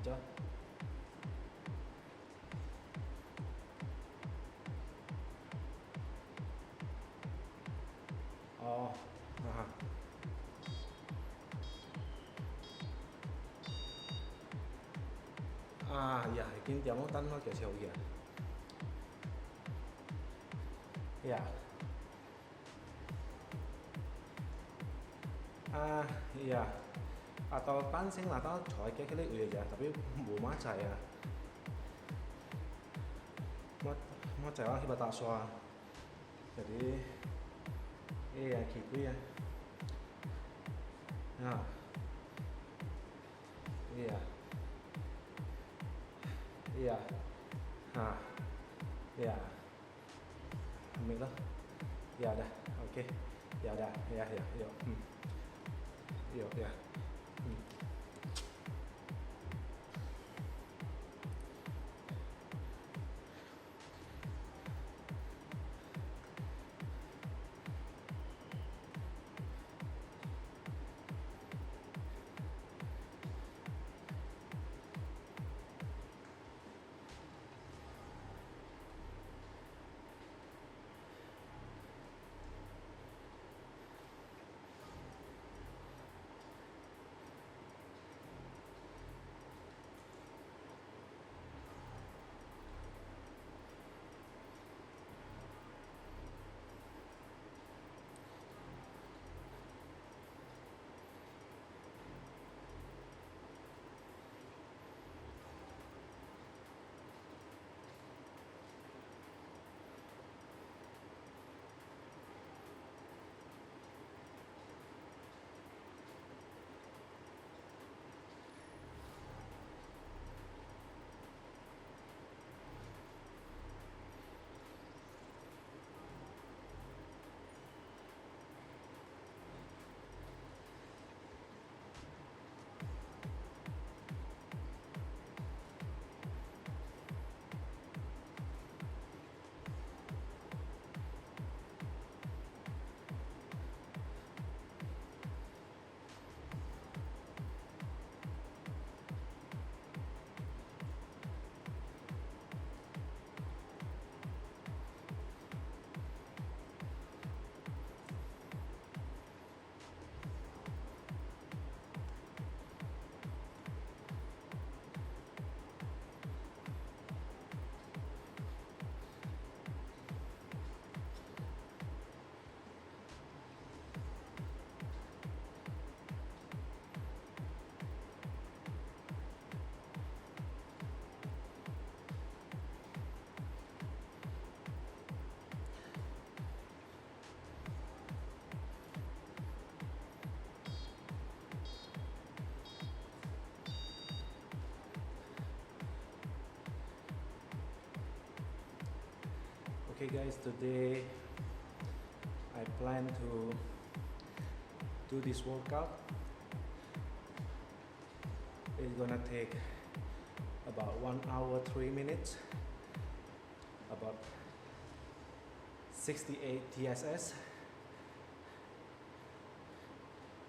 chưa? Dạ, kinh tế mô tăn nó kiểu chiều kìa. Dạ. Iya. Atau pancing atau coy kayak gitu aja, tapi belum maca ya. Mau cewek hebat tak soal. Jadi, iya gitu ya. Nah, iya. Iya. Nah, iya. Ambil lah. Ya udah, oke. Ya udah, ya, yuk. Yuk, ya. Okay guys, today I plan to do this workout. It's gonna take about 1 hour 3 minutes, about 68 TSS.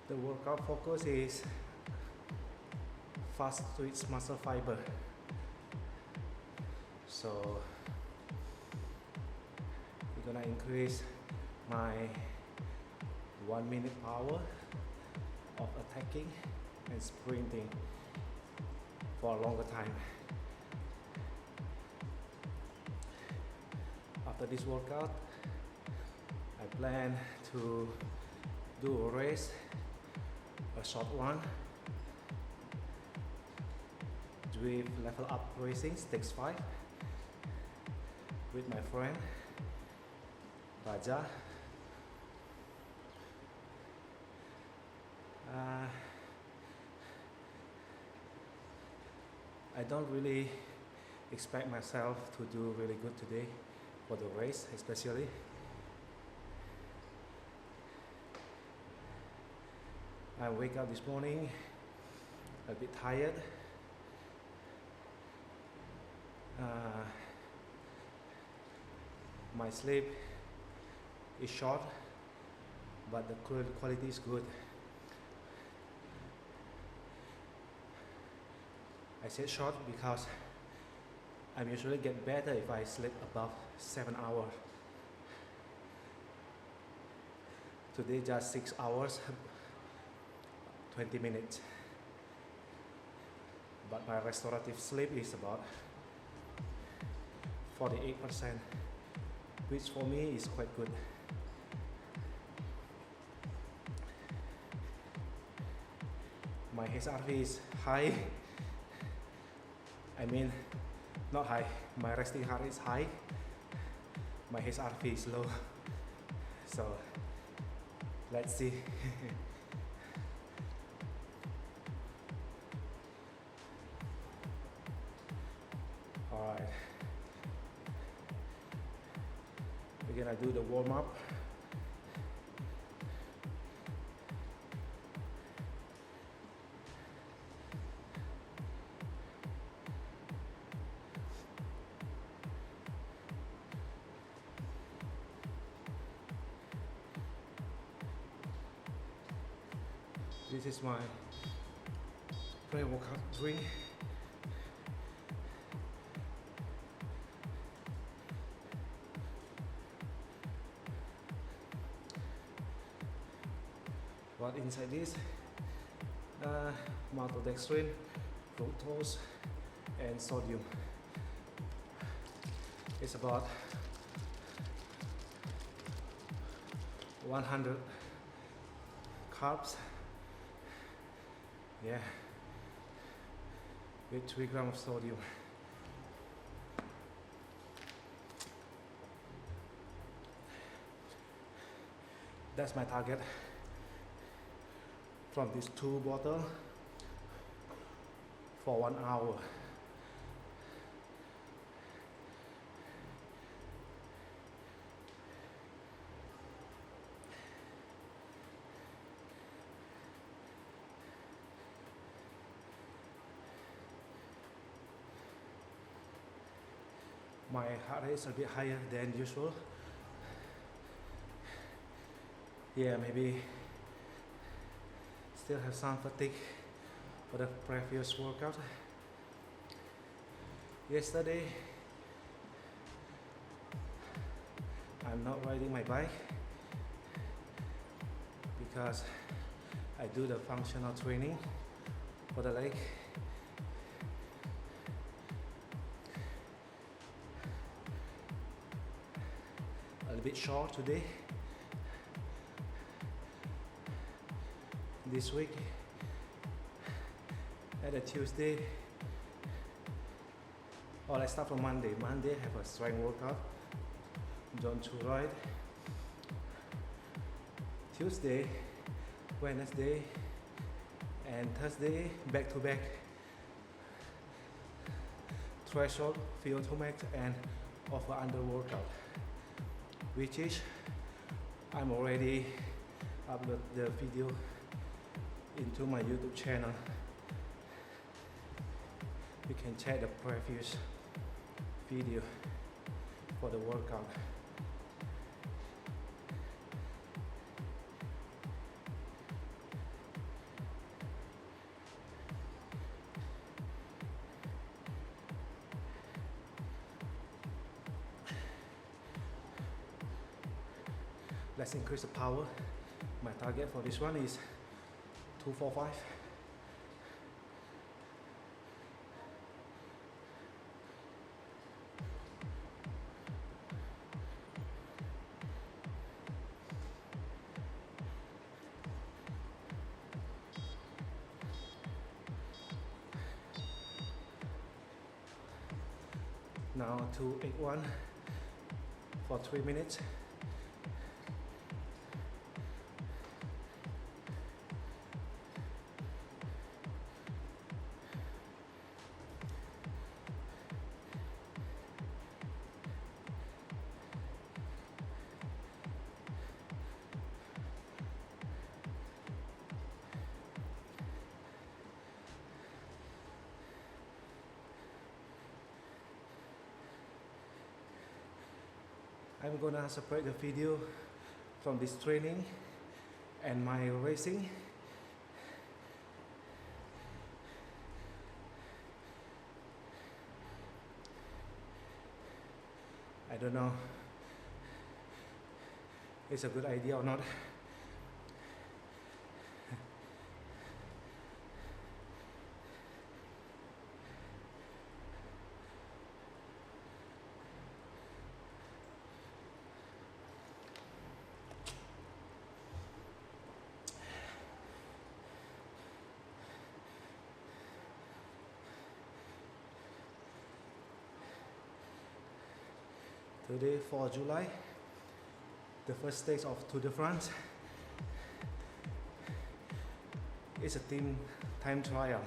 The workout focus is fast twitch muscle fiber. So we're gonna increase my 1 minute power of attacking and sprinting for a longer time. After this workout, I plan to do a race, a short one, Zwift level up racing stakes 5 with my friend Raja. I don't really expect myself to do really good today for the race, especially. I wake up this morning a bit tired. My sleep is short, but the quality is good. I I said short because I usually get better if I sleep above 7 hours. Today just 6 hours, 20 minutes. But my restorative sleep is about 48%, which for me is quite good. My HRV is high. I mean, not high. My resting heart rate is high. My HRV is low. So let's see. All right. We're gonna do the warm up. This is my pre-workout drink. What inside this? Maltodextrin, fructose, and sodium. It's about 100 carbs. Yeah, with 3 grams of sodium. That's my target from these 2 bottles for 1 hour. My heart rate is a bit higher than usual. Yeah, maybe still have some fatigue for the previous workout. Yesterday, I'm not riding my bike because I do the functional training for the leg. A little bit short today. This week, at a Tuesday, or let's start from Monday. Monday, I have a strength workout, zone 2 ride. Tuesday, Wednesday, and Thursday, back to back. Threshold, VO2 max, and over under workout. Which is, I'm already upload the video into my YouTube channel. You can check the previous video for the workout. Let's increase the power. My target for this one is 245. Now 281 for 3 minutes. I'm gonna separate the video from this training and my racing. I don't know it's a good idea or not. Today, 4th July, the first stage of Tour de France. It's a team time trial.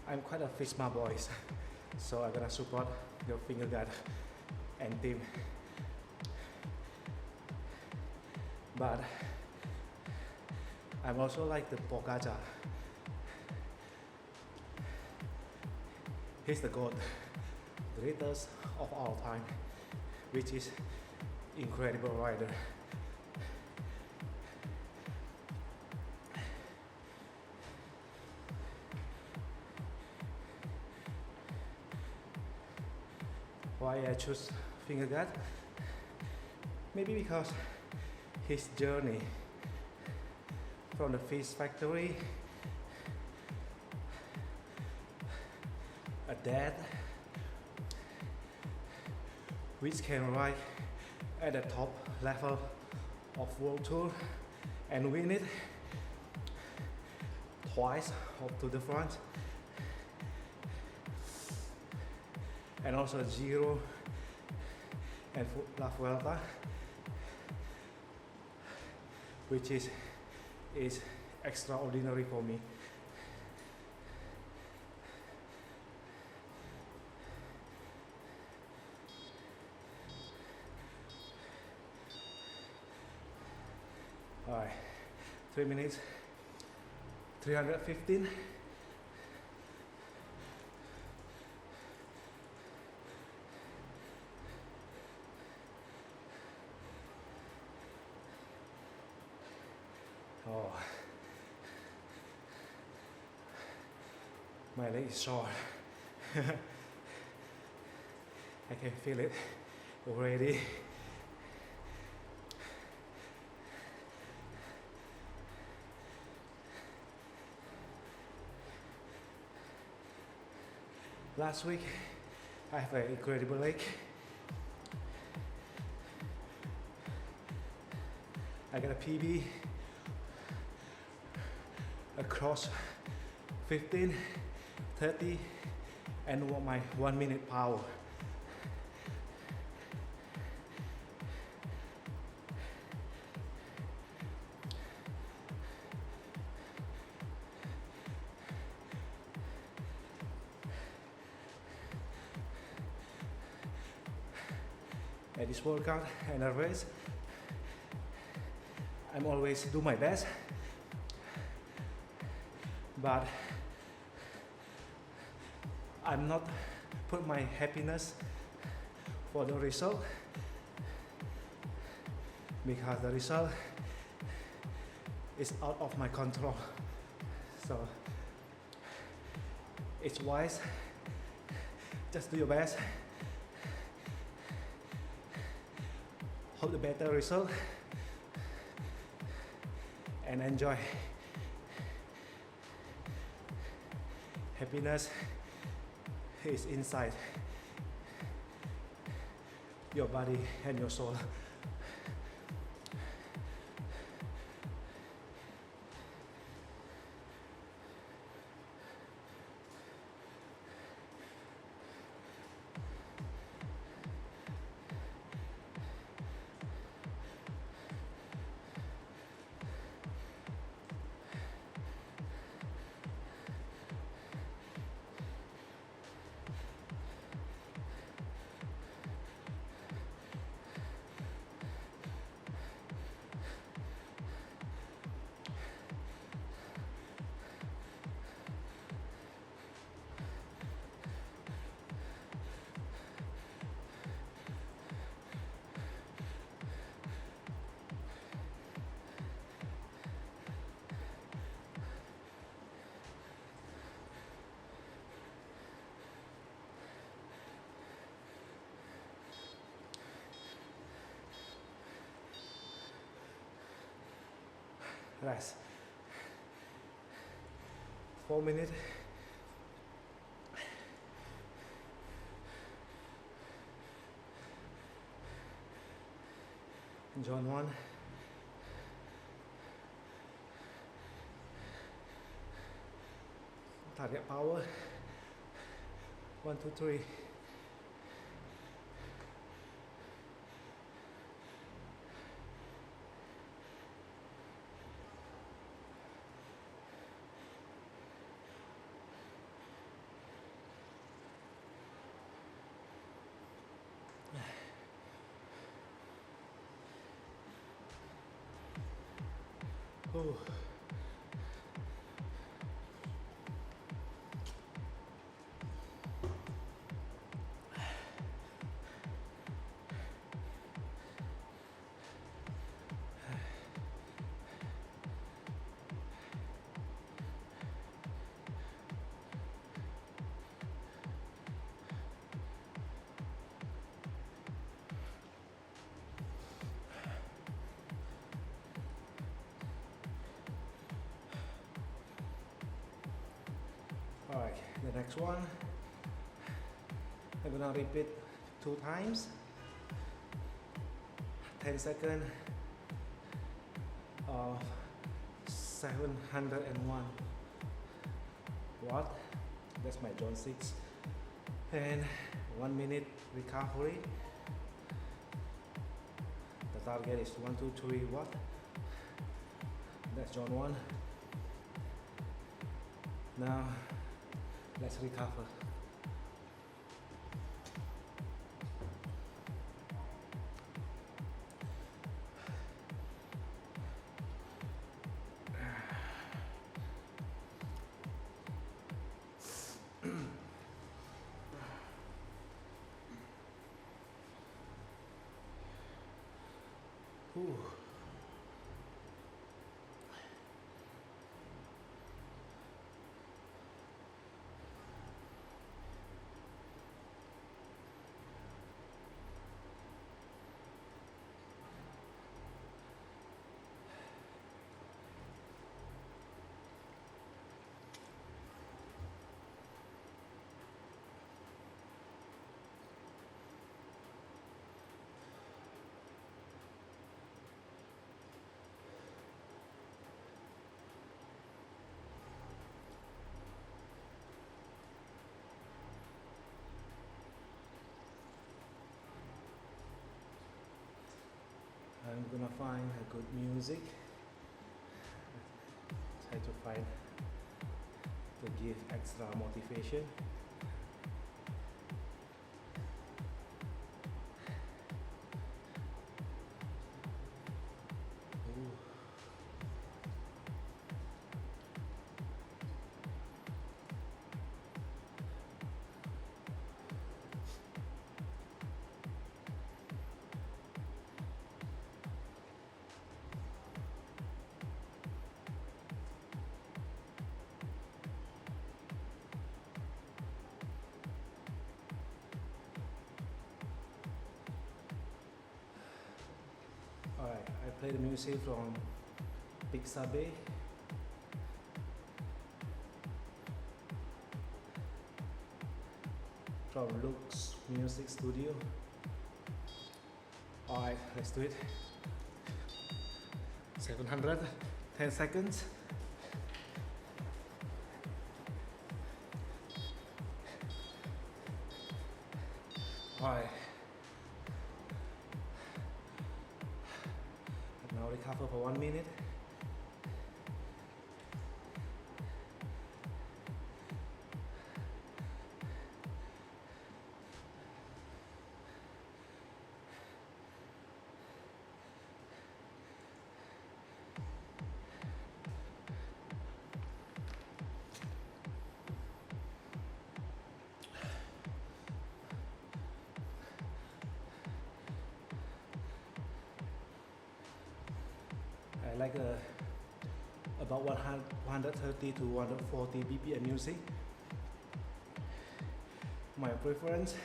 I'm quite a Fishma boys, so I'm gonna support your finger guard and team. But I'm also like the Pogacar. He's the GOAT, the greatest of all time, which is incredible rider. Why I choose finger guard? Maybe because his journey from the fish factory, a dad which can ride at the top level of World Tour and win it twice of Tour de France, and also Giro and La Vuelta, which is extraordinary for me. Alright, 3 minutes, 315. Oh, my leg is sore. I can feel it already. Last week, I have an incredible leg. I got a PB across 15, 30, and my 1 minute power. At this workout and a race, I'm always do my best, but I'm not put my happiness for the result, because the result is out of my control. So it's wise, just do your best, hope the better result, and enjoy. Happiness is inside your body and your soul. rest. 4 minutes. Zone 1. Target power. 1, 2, 3. Oh. Alright, the next one, I'm gonna repeat 2 times, 10 seconds of 701 watt, that's my zone 6, and 1 minute recovery. The target is 1, 2, 3 watt, that's zone 1. Now let's recover. Ooh. I'm gonna find a good music. Try to find to give extra motivation. Ooh. Alright, I play the music from Pixabay. From Luke's Music Studio. Alright, let's do it. 700, 10 seconds. Alright. Now recover for 1 minute. I like about 130 to 140 BPM music. My preference,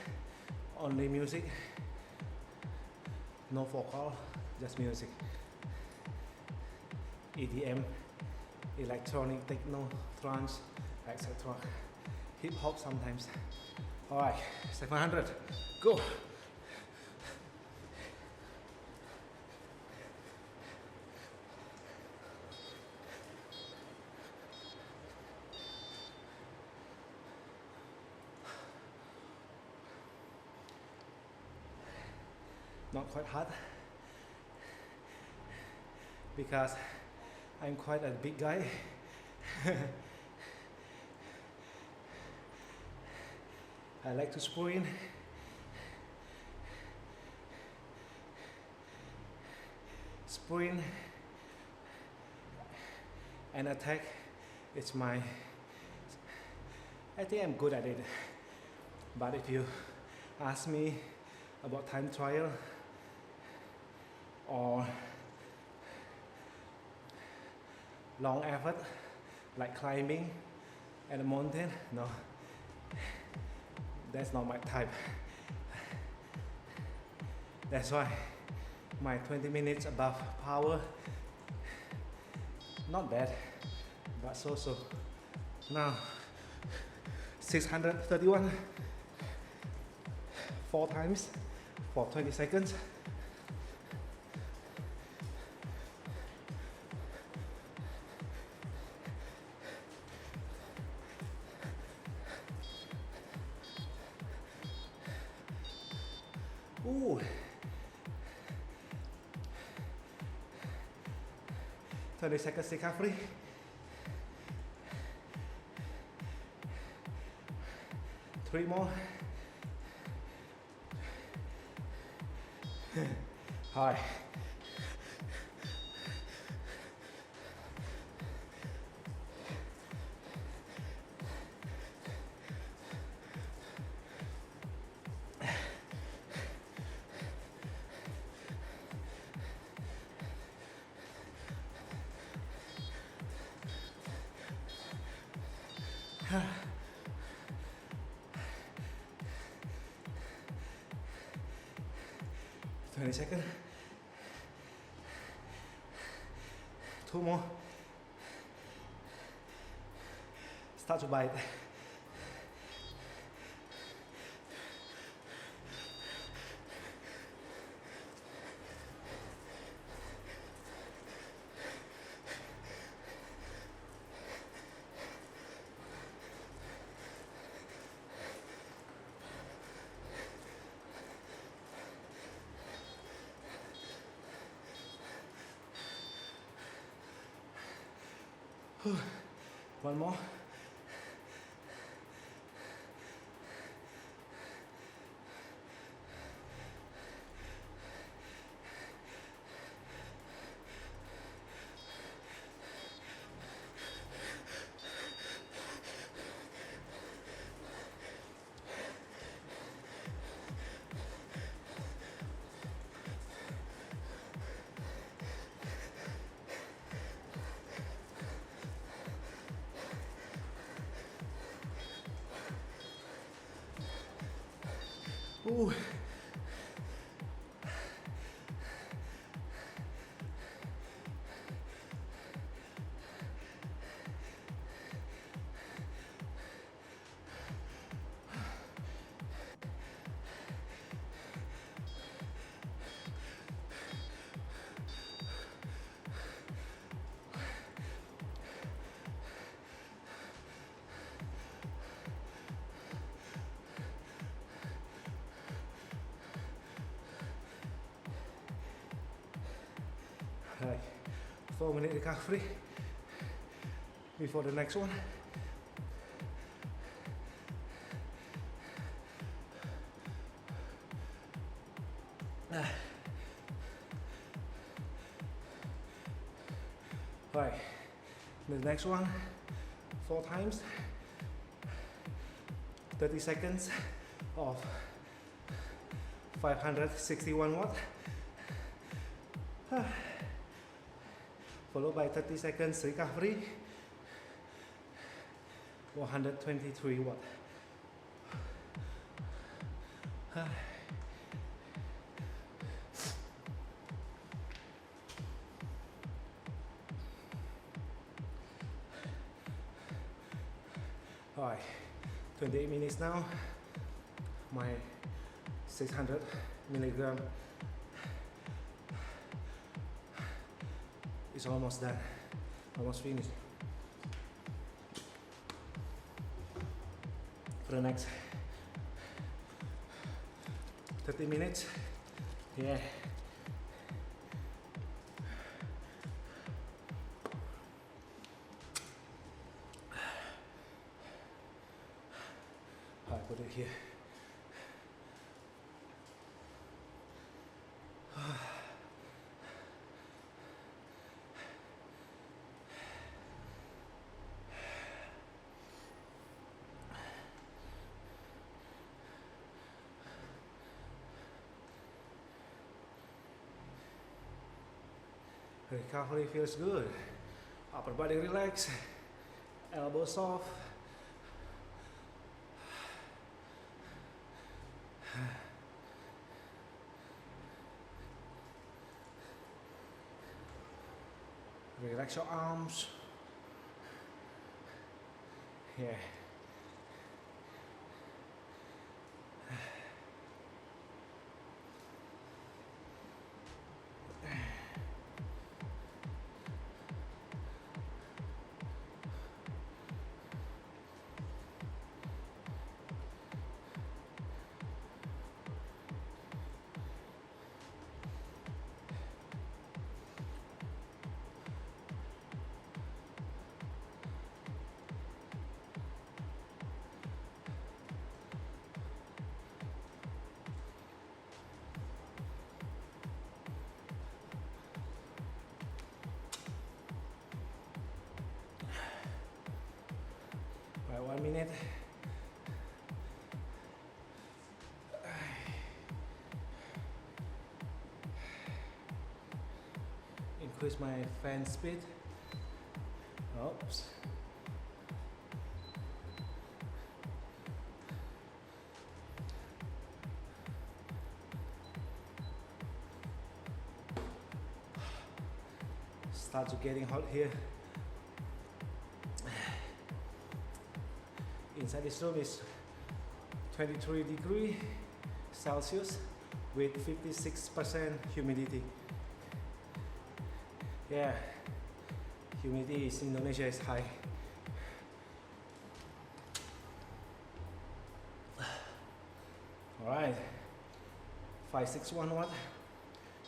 only music, no vocal, just music. EDM, electronic, techno, trance, etc. Hip hop sometimes. Alright, 700, go! Not quite hard because I'm quite a big guy. I like to sprint. Sprint and attack. It's my, I think I'm good at it. But if you ask me about time trial or long effort like climbing at a mountain, no, that's not my type. That's why my 20 minutes above power, not bad, but so. Now 631, 4 times for 20 seconds. Ooh. 20 seconds recovery. Three more. Hi. Second. 2 more. Start to bite. One more. Ooh. Right, 4-minute recovery before the next one. Right, the next one, 4 times, 30 seconds of 561 watt. Followed by 30 seconds recovery, 123 watt. Hi, 28 minutes now. My 600 milligram is almost done, almost finished. For the next 30 minutes, yeah. I put it here. Recovery feels good. Upper body relaxed, elbows soft. Relax your arms. Yeah. Right, 1 minute. Increase my fan speed. Oops. Starts getting hot here. Inside this room is 23 degrees Celsius with 56% humidity. Yeah, humidity in Indonesia is high. All right, 5, 6, 1, 1.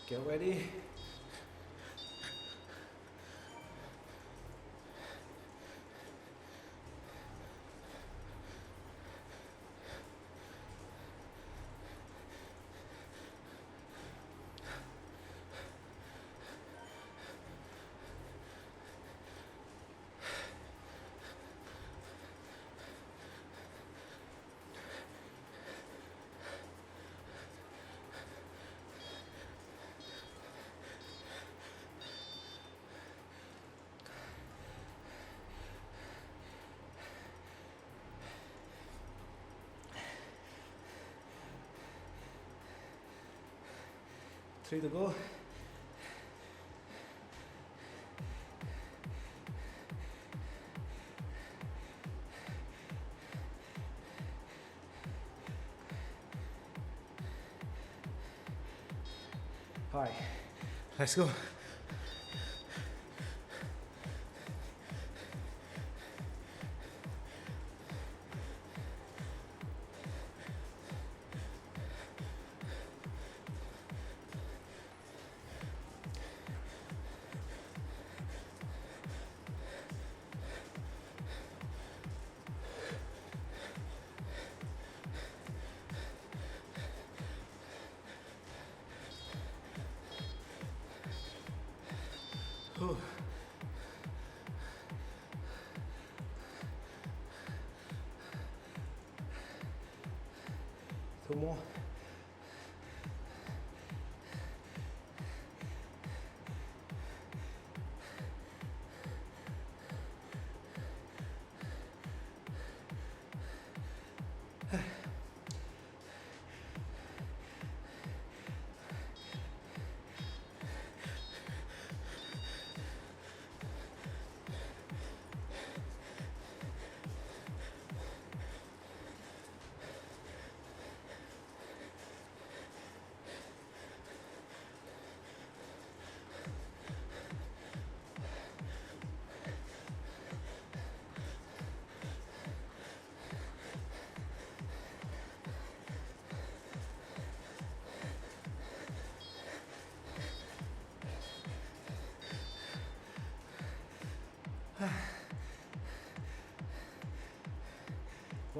Get ready. Three to go. All right, let's go. Whew. Two more.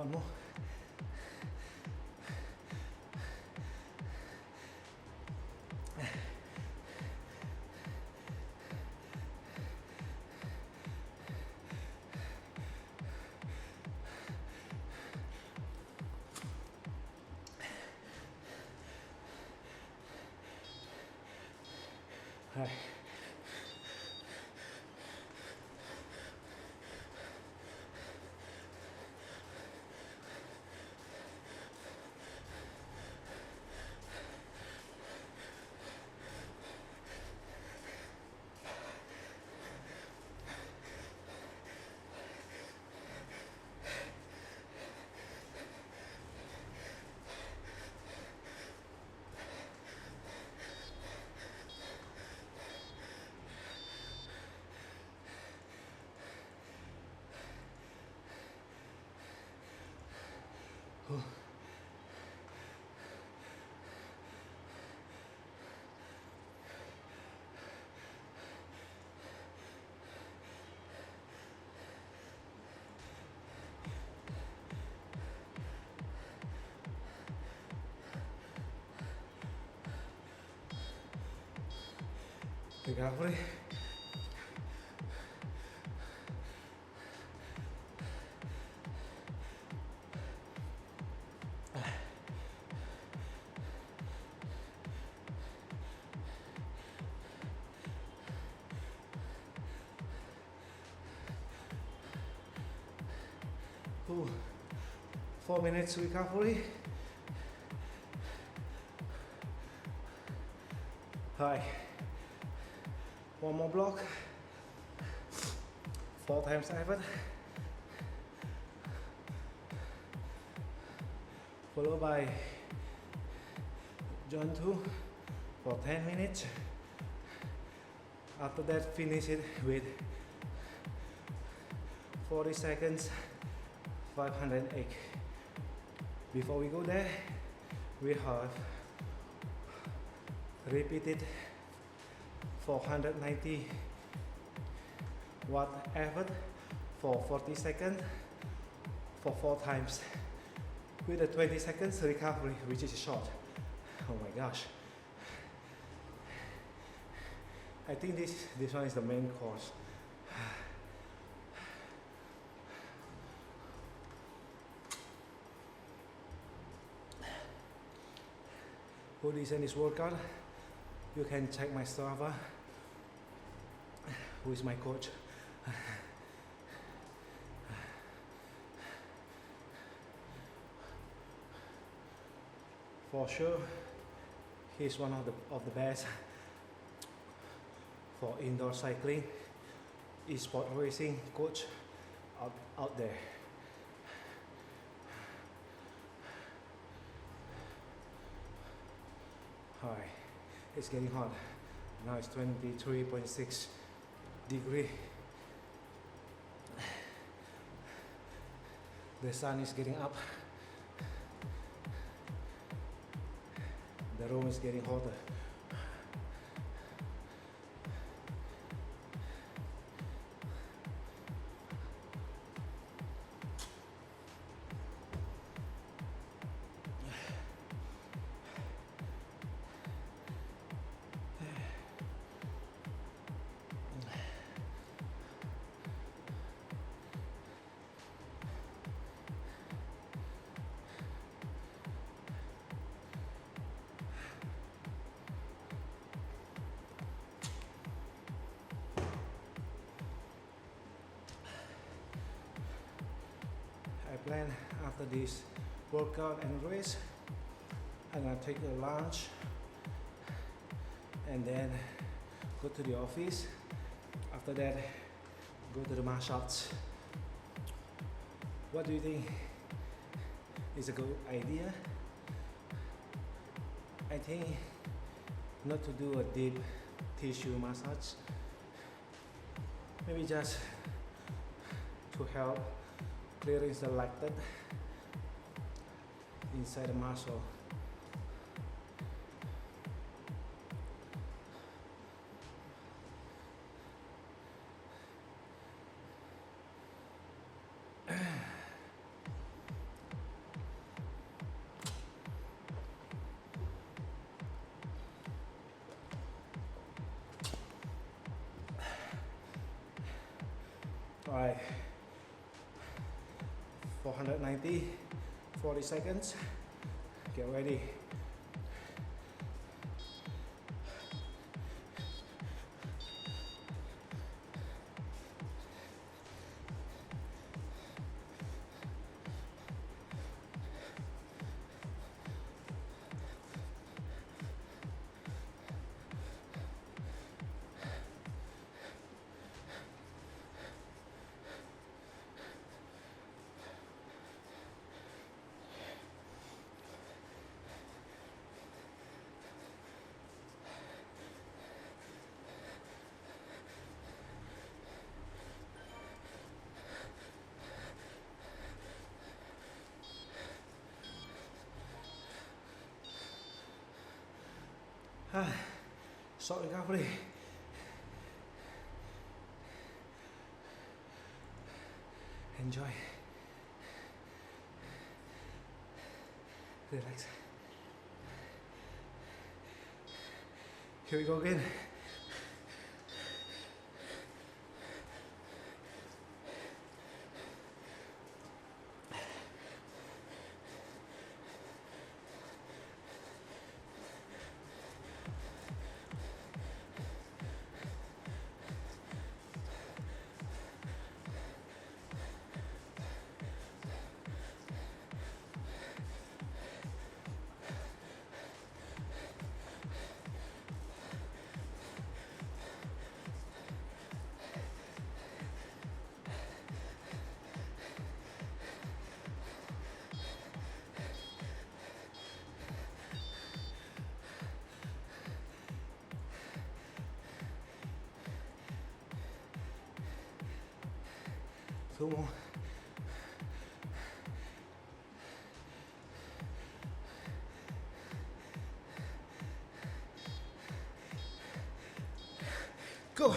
One more. Hi. Recovery. Ooh. 4 minutes recovery. Hi. One more block. 4 times effort. Followed by John 2 for 10 minutes. After that, finish it with 40 seconds, 508. Before we go there, we have repeated 490 watt effort for 40 seconds for 4 times with a 20 seconds recovery, which is short. Oh my gosh. I think this one is the main course. Who designed this workout? You can check my Strava, who is my coach. For sure, he's one of the best for indoor cycling, e-sport racing coach out there. Hi, it's getting hot. Now it's 23.6 degrees. The sun is getting up. The room is getting hotter. I plan after this workout and race, I'm gonna take a lunch and then go to the office. After that, go to the martials. What do you think is a good idea? I think not to do a deep tissue massage, maybe just to help clearing the lactate inside the muscle. Alright, 490, 40 seconds. Get ready. Short recovery. Enjoy. Relax. Here we go again. Two more. Go.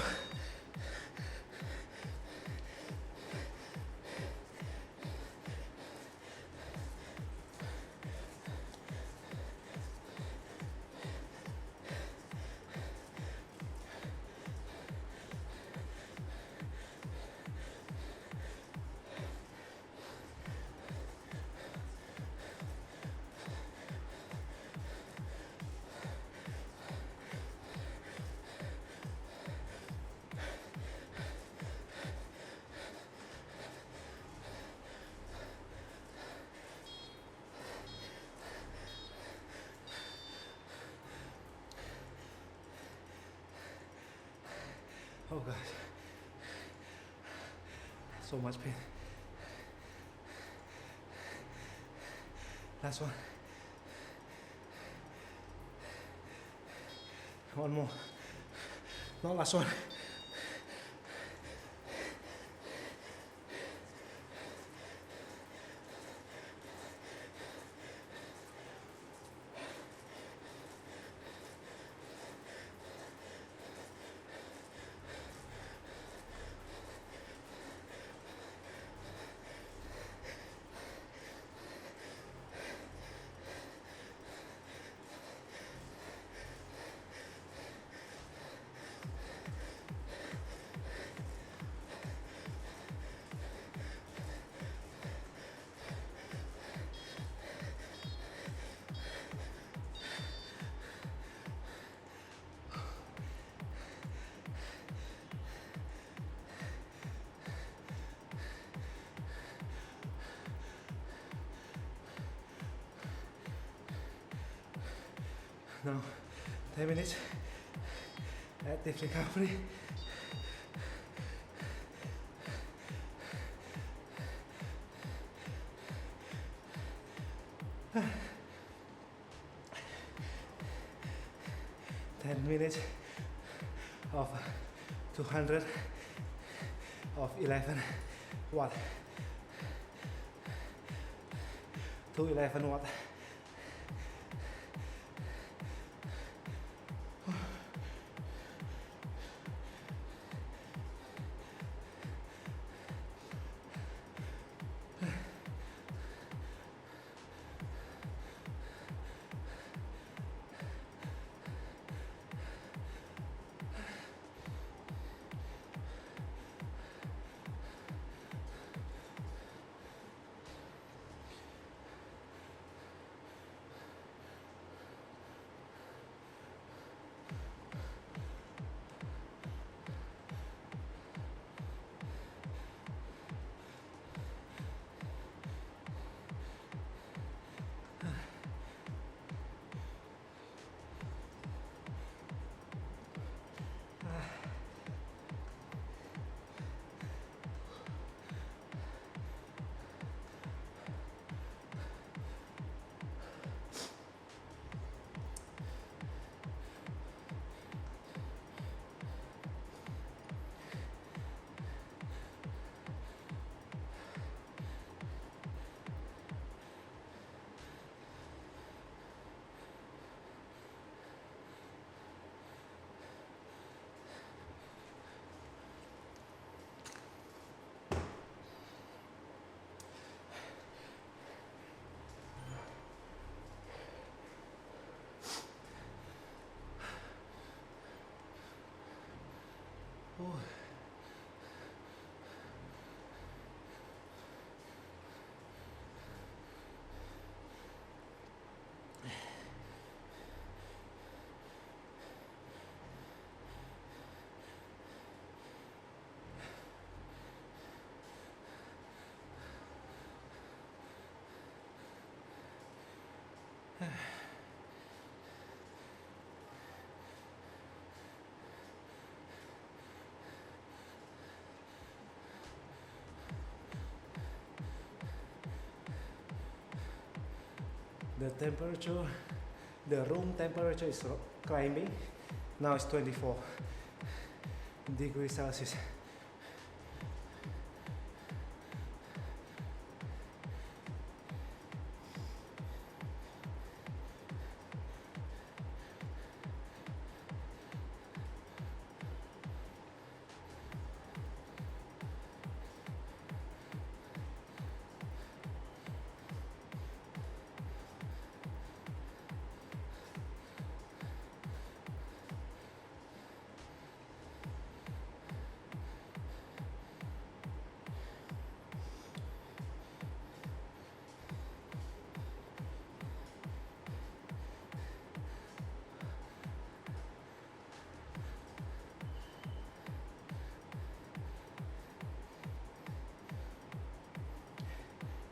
Oh gosh, so much pain. Last one. One more. Not last one. Now, 10 minutes, active recovery. Ten minutes of 200 of 11 watt to 11 watt. The temperature, the room temperature is climbing. Now it's 24 degrees Celsius.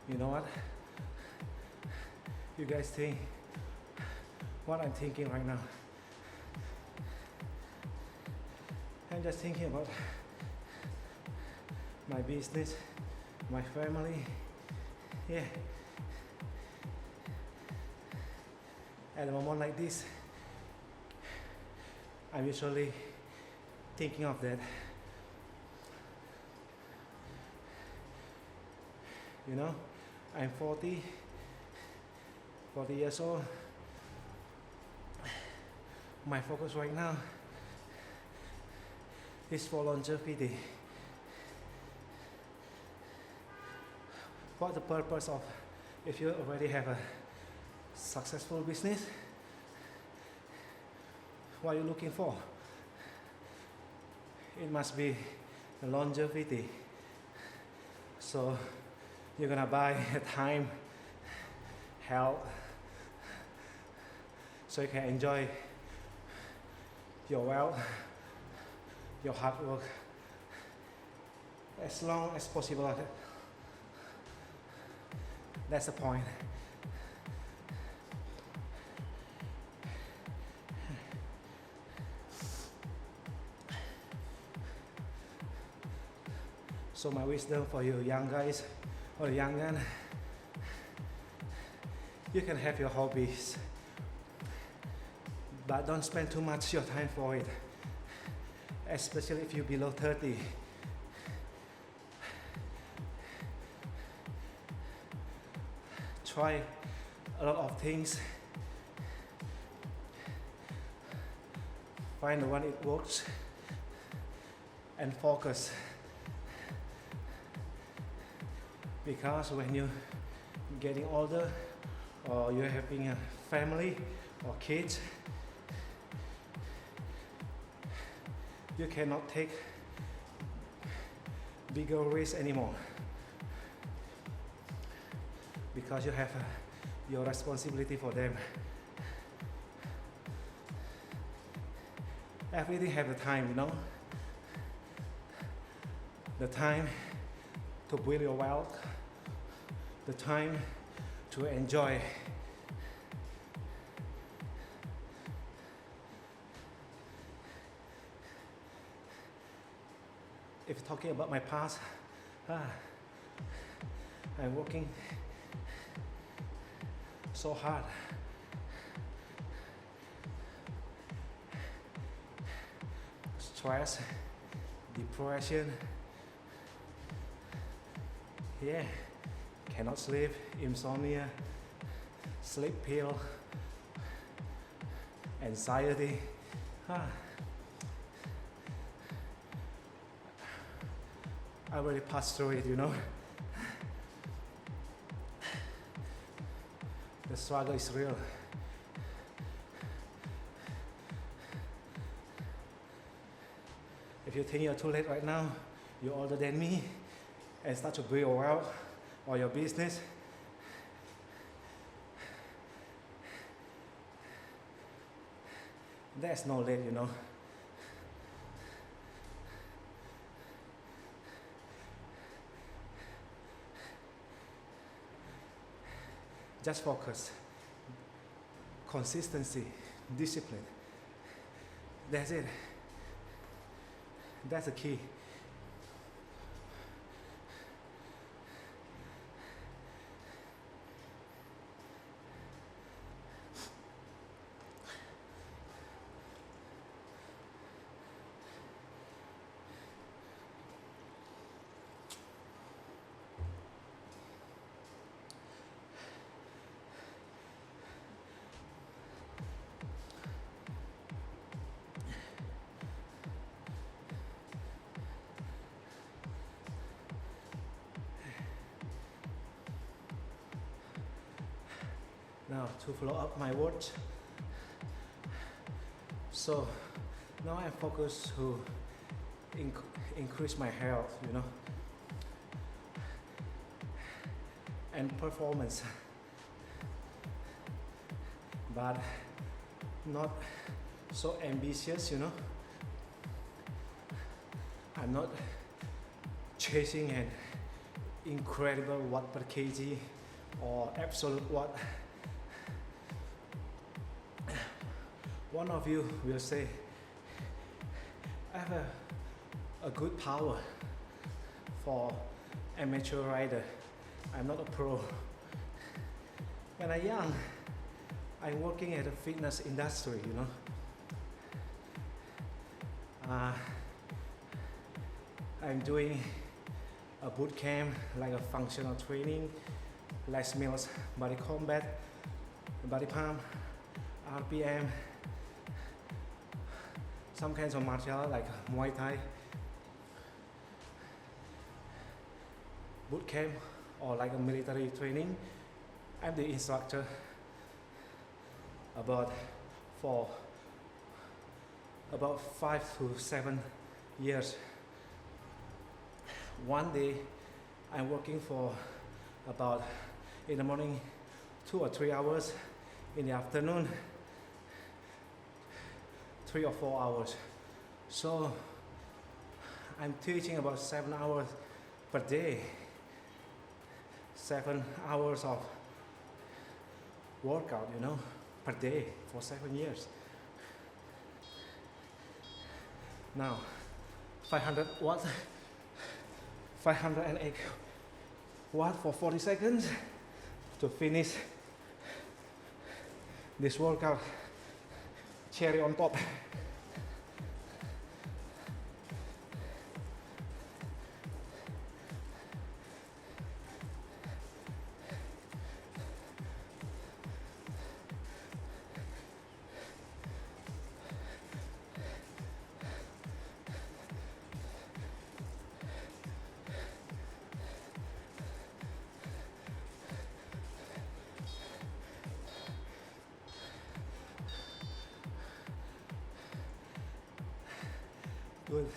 You know what? You guys think what I'm thinking right now? I'm just thinking about my business, my family. Yeah. At a moment like this, I'm usually thinking of that. You know, I'm 40 years old. My focus right now is for longevity. What's the purpose of, if you already have a successful business, what are you looking for? It must be the longevity. So you're gonna buy time, health, so you can enjoy your wealth, your hard work, as long as possible. That's the point. So my wisdom for you young guys or young men, you can have your hobbies, but don't spend too much your time for it, especially if you're below 30. Try a lot of things, find the one it works, and focus. Because when you're getting older, or you're having a family or kids, you cannot take bigger risks anymore, because you have your responsibility for them. Everything have the time, you know, the time to build your wealth, the time to enjoy. If talking about my past, I'm working so hard. Stress, depression, yeah, cannot sleep, insomnia, sleep pill, anxiety. I already passed through it, you know. The struggle is real. If you think you're too late right now, you're older than me, and start to build your wealth or your business, there's no late, you know. Just focus. consistency, discipline. That's it. That's the key. Now to follow up my words. So now I'm focused to increase my health, and performance, but not so ambitious, I'm not chasing an incredible watt per kg or absolute watt. One of you will say, I have a good power for amateur rider. I'm not a pro. When I'm young, I'm working at the fitness industry, I'm doing a boot camp, like a functional training, Les Mills, body combat, body pump, RPM, some kinds of martial art like Muay Thai, boot camp, or like a military training. I'm the instructor for about 5 to 7 years. One day I'm working for about, in the morning, 2 or 3 hours, in the afternoon 3 or 4 hours. So I'm teaching about 7 hours per day, 7 hours of workout, per day for 7 years. Now 500 watts, 508 watts for 40 seconds to finish this workout. Cherry on top. Good.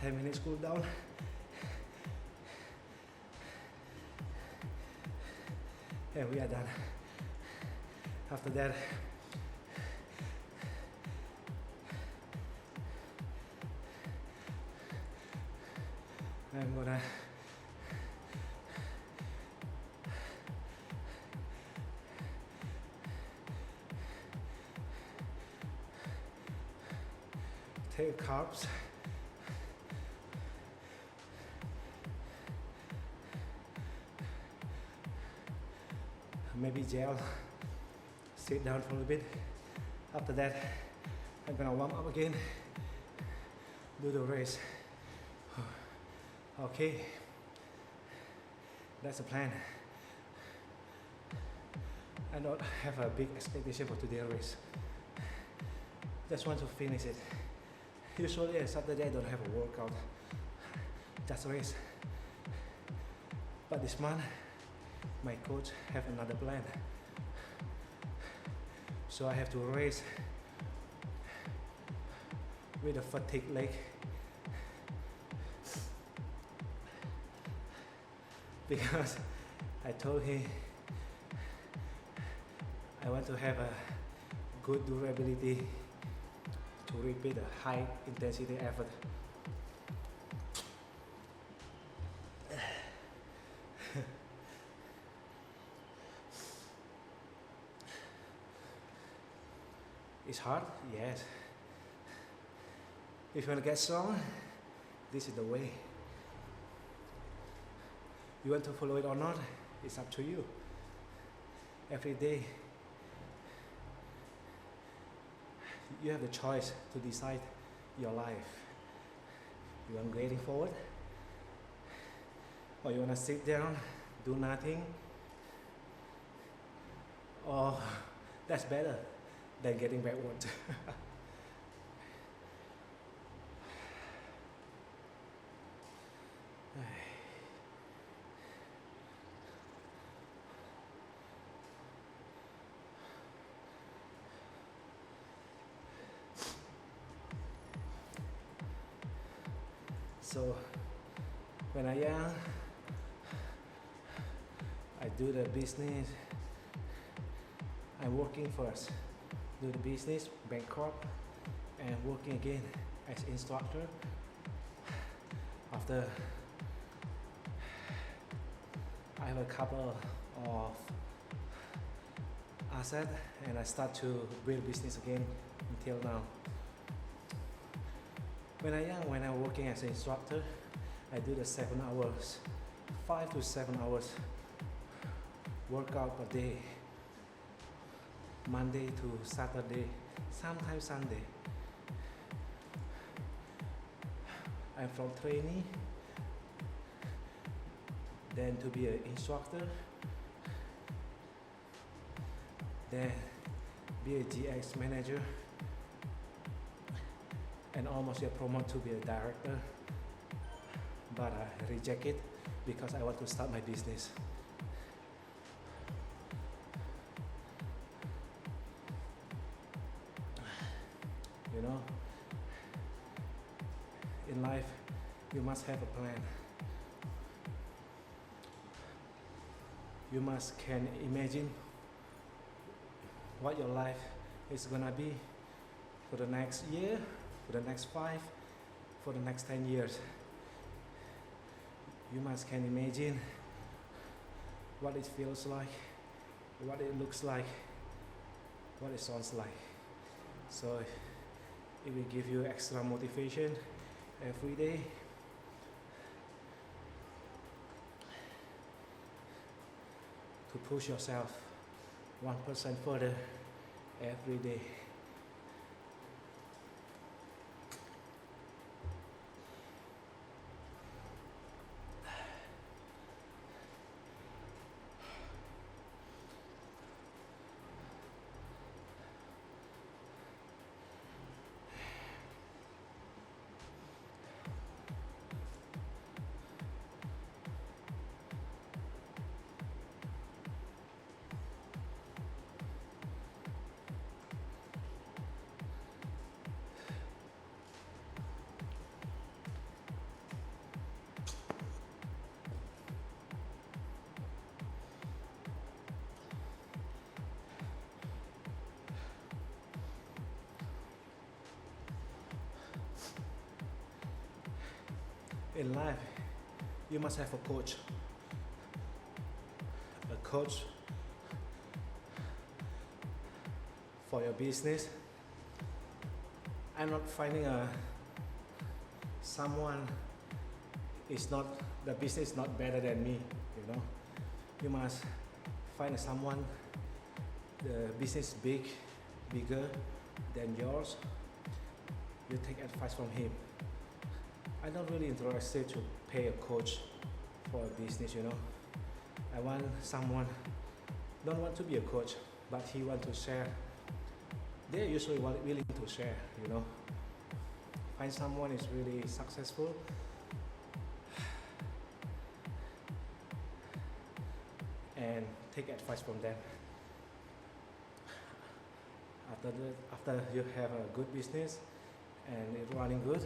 10 minutes cool down. And we are done. After that, I'm gonna take carbs, maybe gel, sit down for a bit. After that, I'm gonna warm up again, do the race. Okay, that's the plan. I don't have a big expectation for today's race. Just want to finish it. Usually on Saturday I don't have a workout, just race. But this month, my coach have another plan. So I have to race with a fatigue leg. Because I told him I want to have a good durability to repeat a high intensity effort. It's hard, yes. If you want to get strong, this is the way. You want to follow it or not, it's up to you. Every day, you have the choice to decide your life. You want grading forward, or you want to sit down, do nothing, or that's better than getting backward. So when I young, I do the business. I'm working first, do the business, Bangkok, and working again as instructor. After I have a couple of assets, and I start to build business again until now. When I was working as an instructor, I do the 7 hours, 5 to 7 hours workout per day, Monday to Saturday, sometimes Sunday. I'm from trainee, then to be an instructor, then be a GX manager, and almost get promoted to be a director, but I reject it because I want to start my business. You know, in life, you must have a plan. You must can imagine what your life is gonna be for the next year, for the next 5, for the next 10 years. You must can imagine what it feels like, what it looks like, what it sounds like. So it will give you extra motivation every day. To push yourself 1% further every day. In life, you must have a coach. A coach for your business. I'm not finding someone is not, the business is not better than me, you know. You must find someone, the business bigger than yours. You take advice from him. I'm not really interested to pay a coach for a business, you know. I want someone, don't want to be a coach, but he want to share. They're usually willing to share, you know. Find someone is really successful. And take advice from them. After you have a good business and it's running good,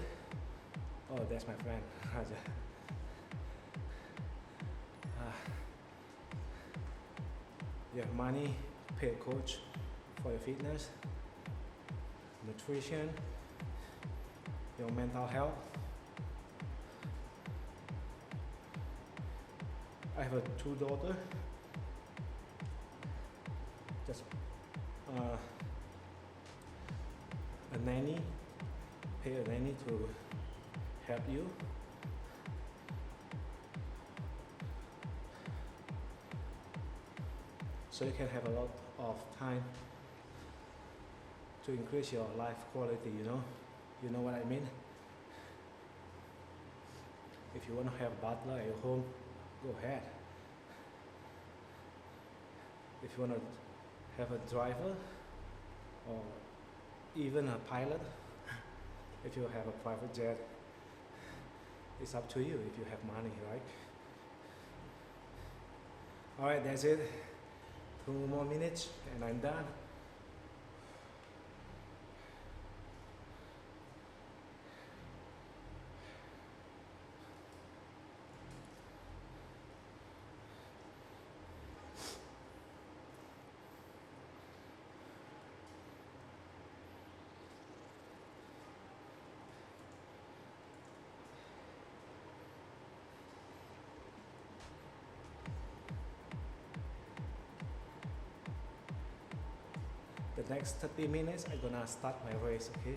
oh, that's my friend, Raja. You have money, pay a coach for your fitness, nutrition, your mental health. I have 2 daughters. a nanny, pay a nanny to help you. So you can have a lot of time to increase your life quality, you know what I mean? If you want to have a butler at your home, go ahead. If you want to have a driver or even a pilot, if you have a private jet, it's up to you if you have money, right? Alright, that's it. 2 more minutes and I'm done. The next 30 minutes, I'm gonna start my race, okay?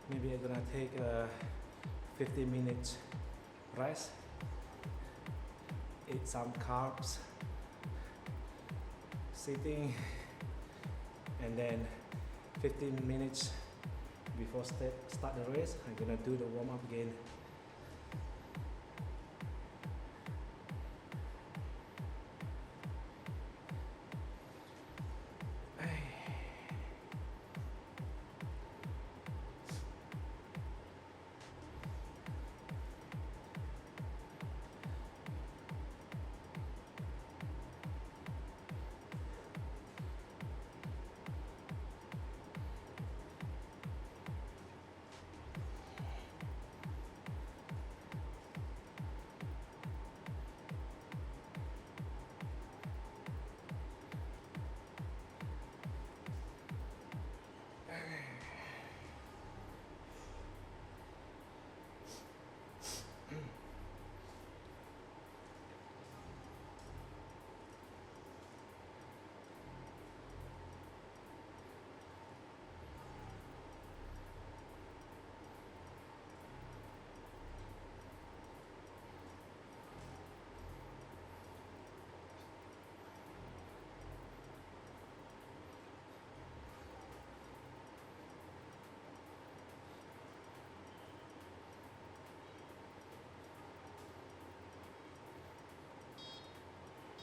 Maybe I'm gonna take a 15 minutes rest, eat some carbs, sitting, and then 15 minutes before start the race, I'm gonna do the warm up again.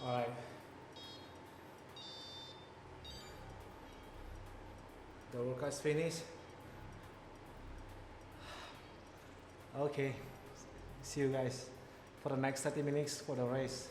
Alright. The workout's finished. Okay. See you guys for the next 30 minutes for the race.